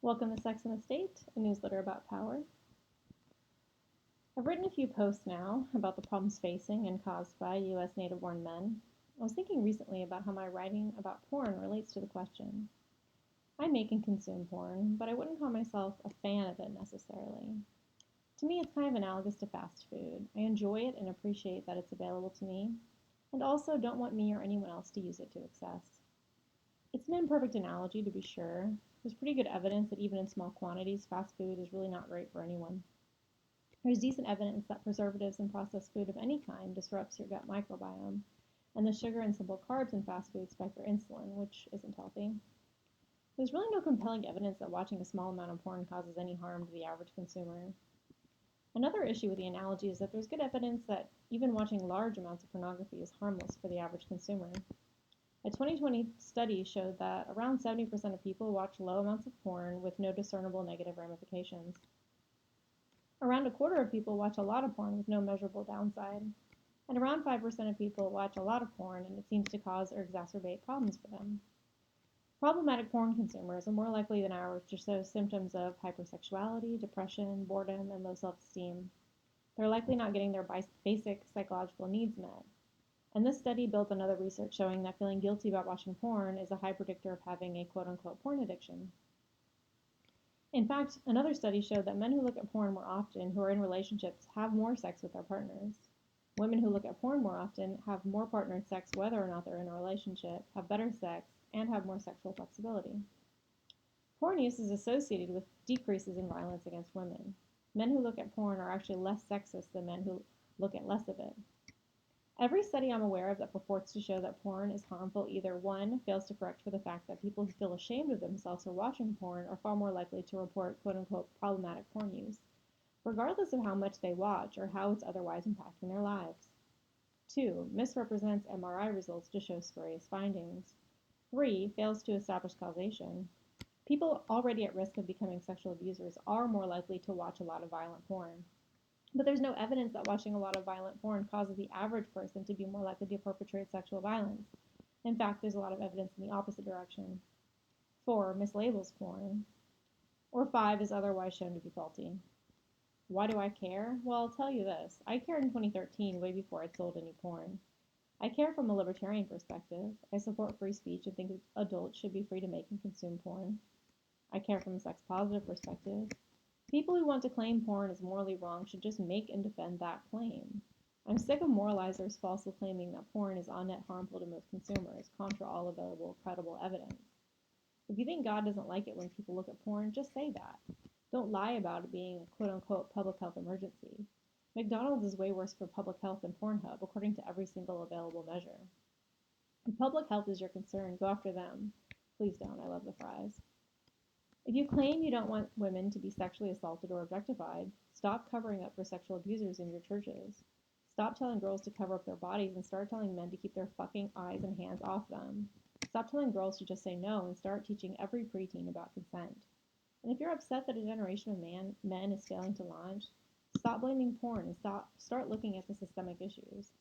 Welcome to Sex and the State, a newsletter about power. I've written a few posts now about the problems facing and caused by U.S. native-born men. I was thinking recently about how my writing about porn relates to the question. I make and consume porn, but I wouldn't call myself a fan of it necessarily. To me, it's kind of analogous to fast food. I enjoy it and appreciate that it's available to me, and also don't want me or anyone else to use it to excess. It's an imperfect analogy, to be sure. There's pretty good evidence that even in small quantities, fast food is really not great for anyone. There's decent evidence that preservatives in processed food of any kind disrupts your gut microbiome, and the sugar and simple carbs in fast food spike your insulin, which isn't healthy. There's really no compelling evidence that watching a small amount of porn causes any harm to the average consumer. Another issue with the analogy is that there's good evidence that even watching large amounts of pornography is harmless for the average consumer. A 2020 study showed that around 70% of people watch low amounts of porn with no discernible negative ramifications. Around a quarter of people watch a lot of porn with no measurable downside. And around 5% of people watch a lot of porn and it seems to cause or exacerbate problems for them. Problematic porn consumers are more likely than average to show symptoms of hypersexuality, depression, boredom, and low self-esteem. They're likely not getting their basic psychological needs met. And this study built on other research showing that feeling guilty about watching porn is a high predictor of having a quote-unquote porn addiction. In fact, another study showed that men who look at porn more often who are in relationships have more sex with their partners. Women who look at porn more often have more partnered sex whether or not they're in a relationship, have better sex, and have more sexual flexibility. Porn use is associated with decreases in violence against women. Men who look at porn are actually less sexist than men who look at less of it. Every study I'm aware of that purports to show that porn is harmful either one, fails to correct for the fact that people who feel ashamed of themselves for watching porn are far more likely to report quote-unquote problematic porn use, regardless of how much they watch or how it's otherwise impacting their lives. 2. Misrepresents MRI results to show spurious findings. 3. Fails to establish causation. People already at risk of becoming sexual abusers are more likely to watch a lot of violent porn. But there's no evidence that watching a lot of violent porn causes the average person to be more likely to perpetrate sexual violence. In fact, there's a lot of evidence in the opposite direction. 4. Mislabels porn. Or 5. Is otherwise shown to be faulty. Why do I care? Well, I'll tell you this. I cared in 2013, way before I'd sold any porn. I care from a libertarian perspective. I support free speech and think adults should be free to make and consume porn. I care from a sex positive perspective. People who want to claim porn is morally wrong should just make and defend that claim. I'm sick of moralizers falsely claiming that porn is on net harmful to most consumers, contra all available credible evidence. If you think God doesn't like it when people look at porn, just say that. Don't lie about it being a quote-unquote public health emergency. McDonald's is way worse for public health than Pornhub, according to every single available measure. If public health is your concern, go after them. Please don't, I love the fries. If you claim you don't want women to be sexually assaulted or objectified, stop covering up for sexual abusers in your churches. Stop telling girls to cover up their bodies and start telling men to keep their fucking eyes and hands off them. Stop telling girls to just say no and start teaching every preteen about consent. And if you're upset that a generation of men is failing to launch, stop blaming porn and start looking at the systemic issues.